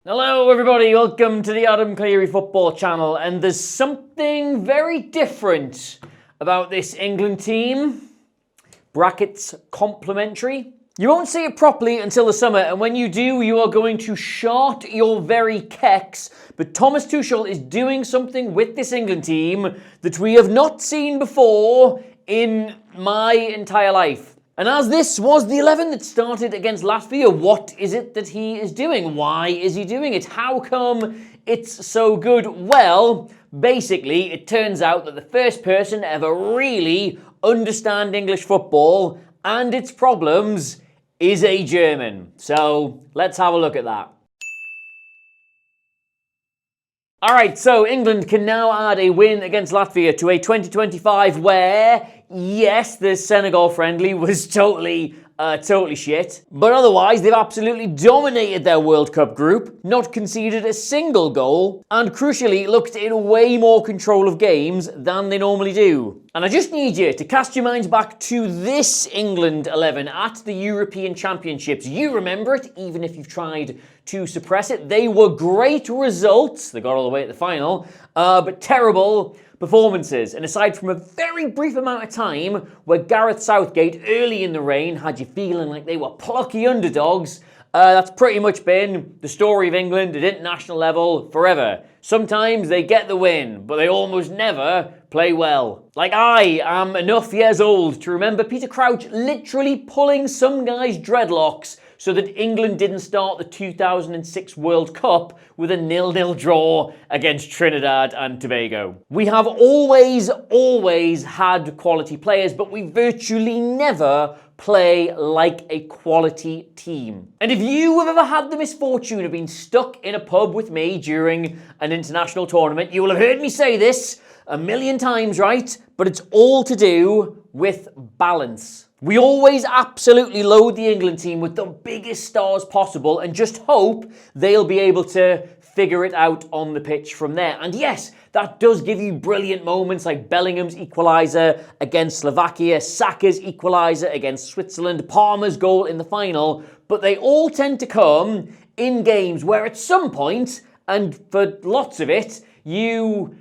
Hello everybody, welcome to the Clery football channel, and there's something very different about this England team. Brackets complimentary. You won't see it properly until the summer, and when you do, you are going to shart your very kecks. But Thomas Tuchel is doing something with this England team that we have not seen before in my entire life. And as this was the 11 that started against Latvia, what is it that he is doing? Why is he doing it? How come it's so good? Well, basically, it turns out that the first person to ever really understand English football and its problems is a German. So let's have a look at that. Alright, so England can now add a win against Latvia to a 2025 where, yes, the Senegal friendly was totally shit. But otherwise, they've absolutely dominated their World Cup group, not conceded a single goal, and crucially looked in way more control of games than they normally do. And I just need you to cast your minds back to this England 11 at the European Championships. You remember it, even if you've tried to suppress it. They were great results. They got all the way at the final, but terrible performances. And aside from a very brief amount of time where Gareth Southgate early in the reign had you feeling like they were plucky underdogs, that's pretty much been the story of England at international level forever. Sometimes they get the win, but they almost never play well. Like, I am enough years old to remember Peter Crouch literally pulling some guy's dreadlocks so that England didn't start the 2006 World Cup with a 0-0 draw against Trinidad and Tobago. We have always had quality players, but we virtually never play like a quality team. And if you have ever had the misfortune of being stuck in a pub with me during an international tournament, you will have heard me say this a million times, right? But it's all to do with balance. We always absolutely load the England team with the biggest stars possible and just hope they'll be able to figure it out on the pitch from there. And yes, that does give you brilliant moments like Bellingham's equaliser against Slovakia, Saka's equaliser against Switzerland, Palmer's goal in the final, but they all tend to come in games where at some point, and for lots of it, you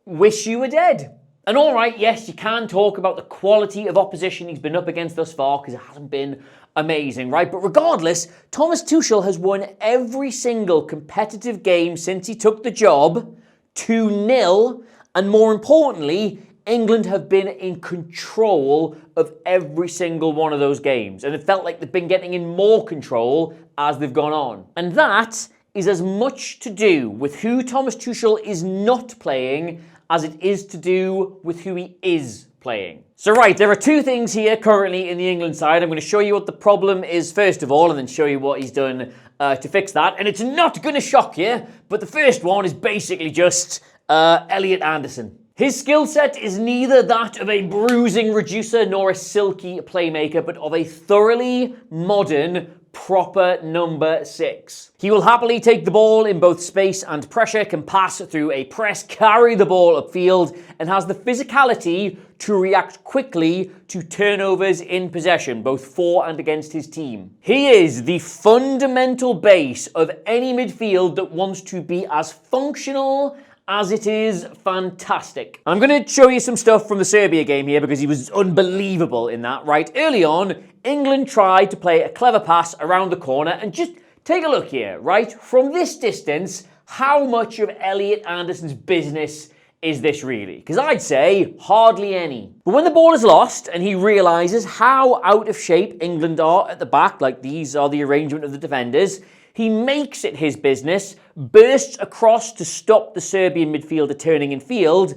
wish you were dead. And all right, yes, you can talk about the quality of opposition he's been up against thus far because it hasn't been amazing, right? But regardless, Thomas Tuchel has won every single competitive game since he took the job 2-0, and more importantly, England have been in control of every single one of those games, and it felt like they've been getting in more control as they've gone on. And that is as much to do with who Thomas Tuchel is not playing as it is to do with who he is playing. So right, there are two things here currently in the England side. I'm going to show you what the problem is first of all, and then show you what he's done to fix that. And it's not going to shock you, but the first one is basically just Elliot Anderson. His skill set is neither that of a bruising reducer nor a silky playmaker, but of a thoroughly modern, proper number 6. He will happily take the ball in both space and pressure, can pass through a press, carry the ball upfield, and has the physicality to react quickly to turnovers in possession, both for and against his team. He is the fundamental base of any midfield that wants to be as functional as it is fantastic. I'm going to show you some stuff from the Serbia game here because he was unbelievable in that, right? Early on, England tried to play a clever pass around the corner, and just take a look here, right? From this distance, how much of Elliot Anderson's business is this really? Because I'd say hardly any. But when the ball is lost and he realises how out of shape England are at the back, like these are the arrangement of the defenders, he makes it his business, bursts across to stop the Serbian midfielder turning in field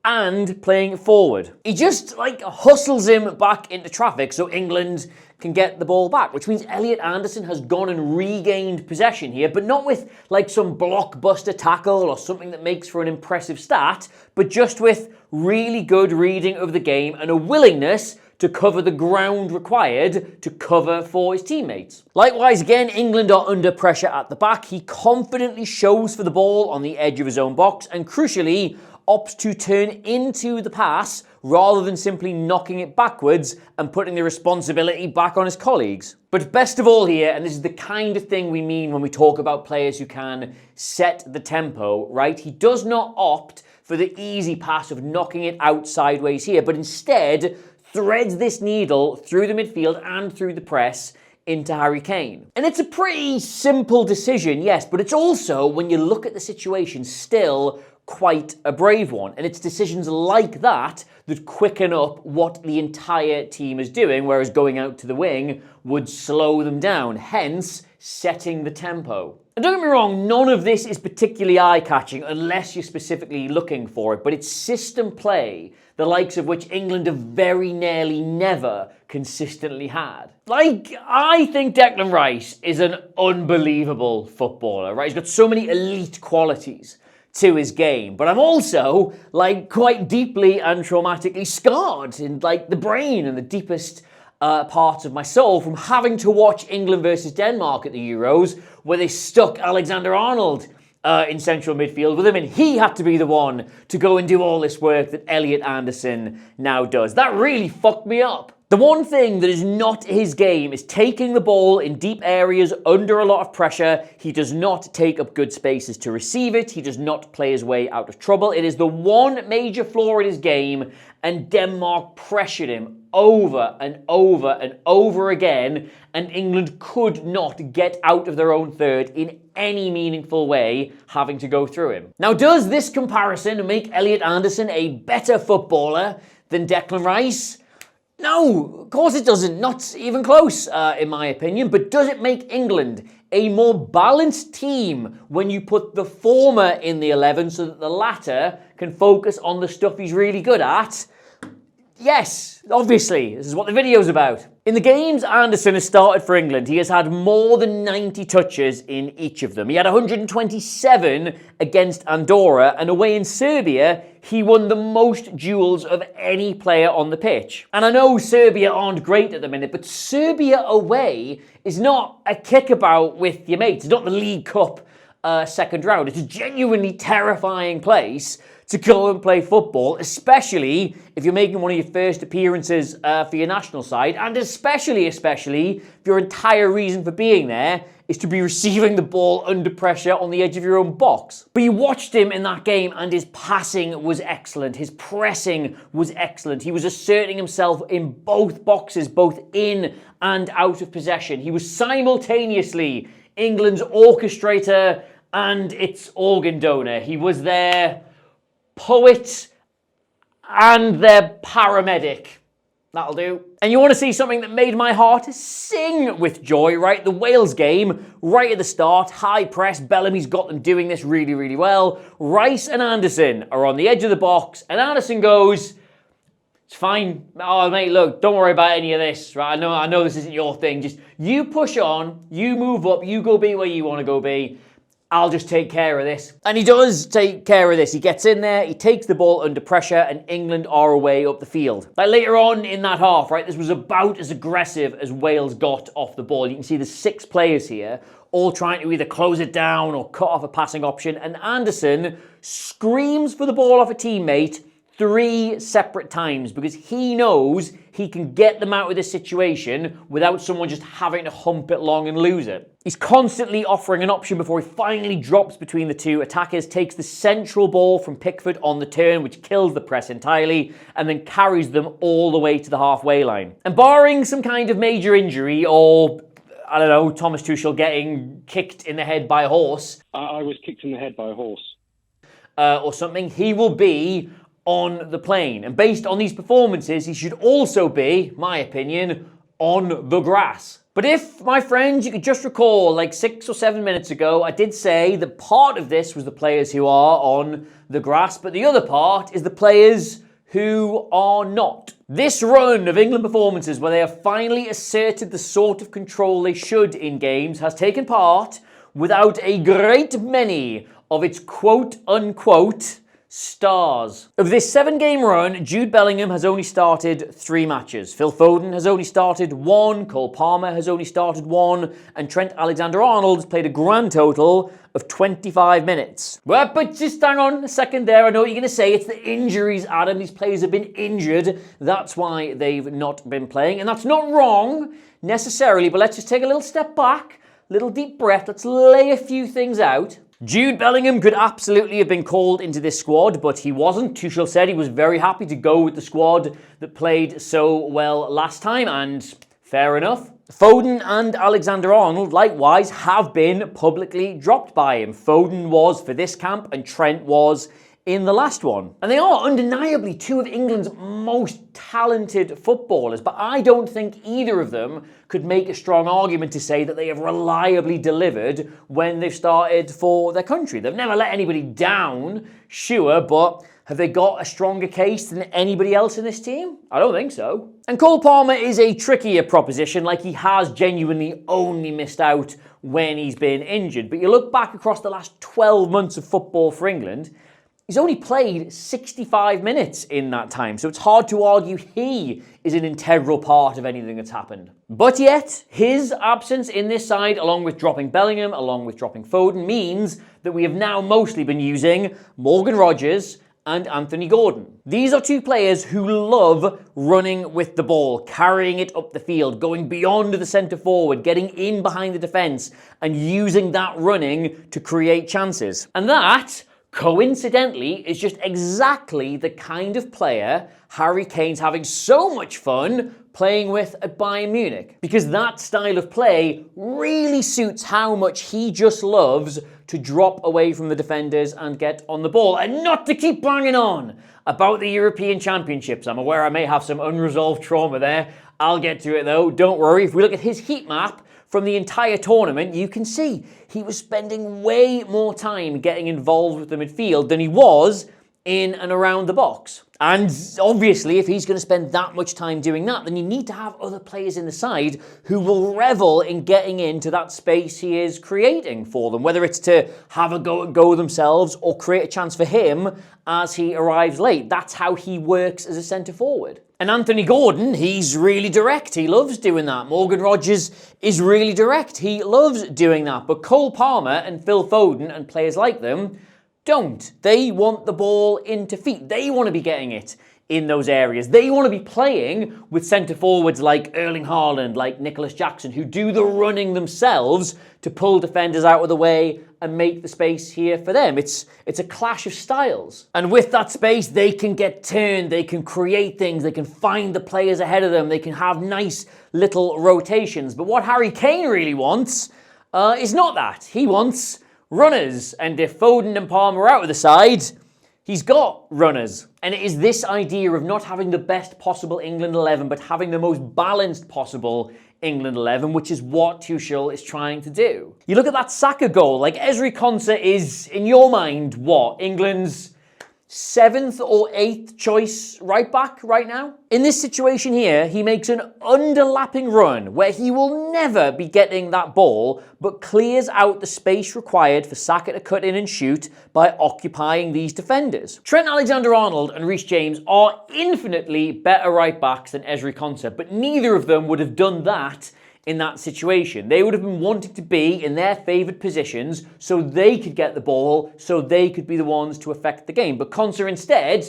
and playing it forward. He just hustles him back into traffic so England can get the ball back, which means Elliot Anderson has gone and regained possession here, but not with some blockbuster tackle or something that makes for an impressive stat, but just with really good reading of the game and a willingness to cover the ground required to cover for his teammates. Likewise, again, England are under pressure at the back. He confidently shows for the ball on the edge of his own box and crucially opts to turn into the pass rather than simply knocking it backwards and putting the responsibility back on his colleagues. But best of all here, and this is the kind of thing we mean when we talk about players who can set the tempo, right? He does not opt for the easy pass of knocking it out sideways here, but instead threads this needle through the midfield and through the press into Harry Kane. And it's a pretty simple decision, yes, but it's also, when you look at the situation, still quite a brave one. And it's decisions like that that quicken up what the entire team is doing, whereas going out to the wing would slow them down, hence setting the tempo. And don't get me wrong, none of this is particularly eye-catching unless you're specifically looking for it, but it's system play, the likes of which England have very nearly never consistently had. Like, I think Declan Rice is an unbelievable footballer, right? He's got so many elite qualities to his game, but I'm also, like, quite deeply and traumatically scarred in, like, the brain and the deepest parts of my soul from having to watch England versus Denmark at the Euros, where they stuck Alexander-Arnold in central midfield with him, and he had to be the one to go and do all this work that Elliot Anderson now does. That really fucked me up. The one thing that is not his game is taking the ball in deep areas under a lot of pressure. He does not take up good spaces to receive it. He does not play his way out of trouble. It is the one major flaw in his game, and Denmark pressured him over and over and over again, and England could not get out of their own third in any meaningful way, having to go through him. Now, does this comparison make Elliot Anderson a better footballer than Declan Rice? No, of course it doesn't. Not even close, in my opinion. But does it make England a more balanced team when you put the former in the 11 so that the latter can focus on the stuff he's really good at? Yes, obviously. This is what the video's about. In the games Anderson has started for England, he has had more than 90 touches in each of them. He had 127 against Andorra, and away in Serbia, he won the most duels of any player on the pitch. And I know Serbia aren't great at the minute, but Serbia away is not a kickabout with your mates. It's not the League Cup second round. It's a genuinely terrifying place to go and play football, especially if you're making one of your first appearances for your national side, and especially if your entire reason for being there is to be receiving the ball under pressure on the edge of your own box. But you watched him in that game, and his passing was excellent. His pressing was excellent. He was asserting himself in both boxes, both in and out of possession. He was simultaneously England's orchestrator and its organ donor. He was their poet and their paramedic. That'll do. And you want to see something that made my heart sing with joy, right? The Wales game, right at the start, high press, Bellamy's got them doing this really, really well. Rice and Anderson are on the edge of the box, and Anderson goes, it's fine. Oh, mate, look, don't worry about any of this, right? I know this isn't your thing. Just you push on, you move up, you go be where you want to go be. I'll just take care of this. And he does take care of this. He gets in there, he takes the ball under pressure, and England are away up the field. Like later on in that half, right, this was about as aggressive as Wales got off the ball. You can see the 6 players here, all trying to either close it down or cut off a passing option. And Anderson screams for the ball off a teammate 3 separate times because he knows he can get them out of this situation without someone just having to hump it long and lose it. He's constantly offering an option before he finally drops between the 2 attackers, takes the central ball from Pickford on the turn, which kills the press entirely, and then carries them all the way to the halfway line. And barring some kind of major injury or, I don't know, Thomas Tuchel getting kicked in the head by a horse. I was kicked in the head by a horse. Or something, he will be on the plane. And based on these performances, he should also be, my opinion, on the grass. But if, my friends, you could just recall, like 6 or 7 minutes ago, I did say that part of this was the players who are on the grass, but the other part is the players who are not. This run of England performances where they have finally asserted the sort of control they should in games has taken part without a great many of its quote-unquote stars. Of this 7-game run, Jude Bellingham has only started 3 matches. Phil Foden has only started 1, Cole Palmer has only started 1, and Trent Alexander-Arnold has played a grand total of 25 minutes. Well, but just hang on a second there. I know what you're going to say. It's the injuries, Adam. These players have been injured. That's why they've not been playing. And that's not wrong necessarily, but let's just take a little step back, little deep breath. Let's lay a few things out. Jude Bellingham could absolutely have been called into this squad, but he wasn't. Tuchel said he was very happy to go with the squad that played so well last time, and fair enough. Foden and Alexander-Arnold, likewise, have been publicly dropped by him. Foden was for this camp, and Trent was in the last one. And they are undeniably 2 of England's most talented footballers, but I don't think either of them could make a strong argument to say that they have reliably delivered when they've started for their country. They've never let anybody down, sure, but have they got a stronger case than anybody else in this team? I don't think so. And Cole Palmer is a trickier proposition, like he has genuinely only missed out when he's been injured. But you look back across the last 12 months of football for England, he's only played 65 minutes in that time, so it's hard to argue he is an integral part of anything that's happened. But yet, his absence in this side, along with dropping Bellingham, along with dropping Foden, means that we have now mostly been using Morgan Rogers and Anthony Gordon. These are 2 players who love running with the ball, carrying it up the field, going beyond the centre forward, getting in behind the defence, and using that running to create chances. And that, coincidentally, is just exactly the kind of player Harry Kane's having so much fun playing with at Bayern Munich. Because that style of play really suits how much he just loves to drop away from the defenders and get on the ball. And not to keep banging on about the European Championships. I'm aware I may have some unresolved trauma there. I'll get to it though, don't worry. If we look at his heat map from the entire tournament, you can see he was spending way more time getting involved with the midfield than he was in and around the box. And obviously, if he's going to spend that much time doing that, then you need to have other players in the side who will revel in getting into that space he is creating for them, whether it's to have a go themselves or create a chance for him as he arrives late. That's how he works as a centre forward. And Anthony Gordon, he's really direct. He loves doing that. Morgan Rogers is really direct. He loves doing that. But Cole Palmer and Phil Foden and players like them don't. They want the ball into feet. They want to be getting it in those areas. They want to be playing with centre forwards like Erling Haaland, like Nicholas Jackson, who do the running themselves to pull defenders out of the way and make the space here for them. It's a clash of styles. And with that space, they can get turned, they can create things, they can find the players ahead of them, they can have nice little rotations. But what Harry Kane really wants is not that. He wants runners. And if Foden and Palmer are out of the side, he's got runners. And it is this idea of not having the best possible England 11, but having the most balanced possible England 11, which is what Tuchel is trying to do. You look at that Saka goal, like Ezri Konsa is, in your mind, what? England's 7th or 8th choice right back right now? In this situation here, he makes an underlapping run where he will never be getting that ball, but clears out the space required for Saka to cut in and shoot by occupying these defenders. Trent Alexander-Arnold and Reece James are infinitely better right backs than Ezri Konsa, but neither of them would have done that in that situation. They would have been wanting to be in their favoured positions so they could get the ball, so they could be the ones to affect the game. But Konsa instead,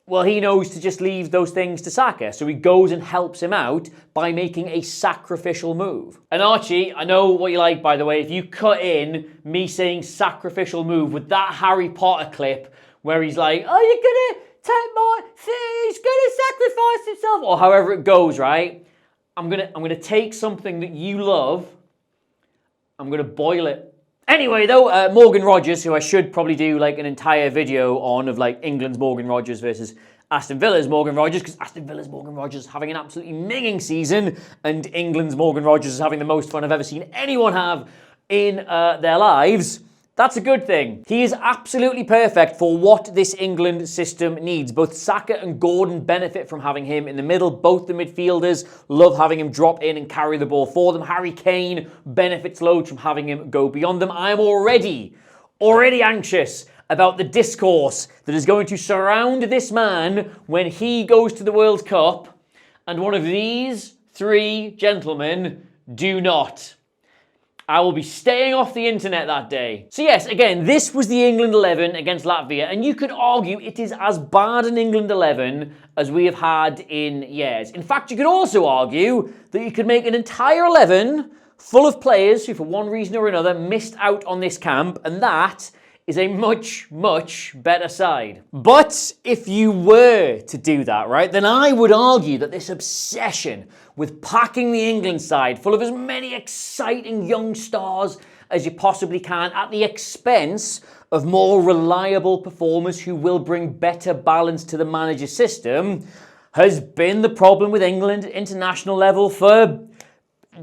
well, he knows to just leave those things to Saka. So he goes and helps him out by making a sacrificial move. And Archie, I know what you like, by the way. If you cut in me saying sacrificial move with that Harry Potter clip where he's like, oh, you're going to take my thing, he's going to sacrifice himself, or however it goes, right? I'm gonna take something that you love, I'm gonna boil it. Anyway, though, Morgan Rogers, who I should probably do like an entire video on of like England's Morgan Rogers versus Aston Villa's Morgan Rogers, because Aston Villa's Morgan Rogers is having an absolutely minging season, and England's Morgan Rogers is having the most fun I've ever seen anyone have in their lives. That's a good thing. He is absolutely perfect for what this England system needs. Both Saka and Gordon benefit from having him in the middle. Both the midfielders love having him drop in and carry the ball for them. Harry Kane benefits loads from having him go beyond them. I'm already anxious about the discourse that is going to surround this man when he goes to the World Cup, and one of these three gentlemen do not. I will be staying off the internet that day. So yes, again, this was the England 11 against Latvia, and you could argue it is as bad an England 11 as we have had in years. In fact, you could also argue that you could make an entire 11 full of players who, for one reason or another, missed out on this camp, and that is a much, much better side. But if you were to do that, right, then I would argue that this obsession with packing the England side full of as many exciting young stars as you possibly can at the expense of more reliable performers who will bring better balance to the manager's system has been the problem with England at international level for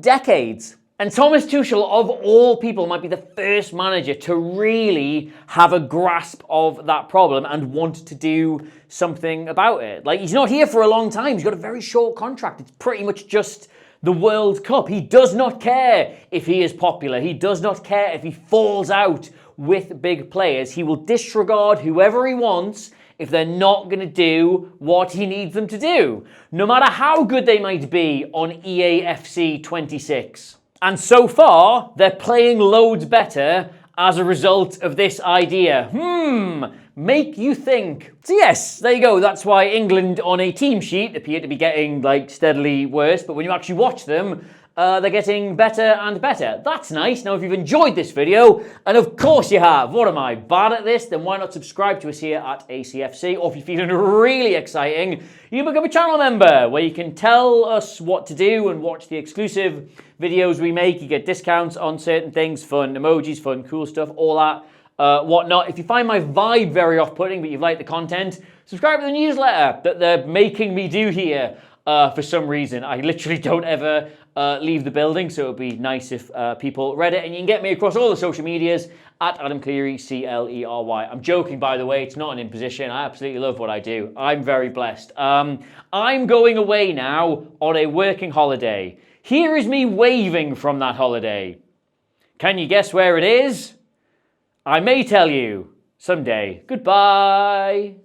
decades. And Thomas Tuchel, of all people, might be the first manager to really have a grasp of that problem and want to do something about it. Like, he's not here for a long time. He's got a very short contract. It's pretty much just the World Cup. He does not care if he is popular. He does not care if he falls out with big players. He will disregard whoever he wants if they're not going to do what he needs them to do, no matter how good they might be on EAFC 26. And so far, they're playing loads better as a result of this idea. Make you think. So yes, there you go. That's why England on a team sheet appear to be getting steadily worse, but when you actually watch them, they're getting better and better. That's nice. Now, if you've enjoyed this video, and of course you have, what am I, bad at this? Then why not subscribe to us here at ACFC? Or if you're feeling really exciting, you become a channel member where you can tell us what to do and watch the exclusive videos we make. You get discounts on certain things, fun emojis, fun cool stuff, all that whatnot. If you find my vibe very off-putting, but you've liked the content, subscribe to the newsletter that they're making me do here for some reason. I literally don't ever leave the building, so it would be nice if people read it. And you can get me across all the social medias at Adam Clery, Clery. I'm joking, by the way. It's not an imposition. I absolutely love what I do. I'm very blessed. I'm going away now on a working holiday. Here is me waving from that holiday. Can you guess where it is? I may tell you someday. Goodbye.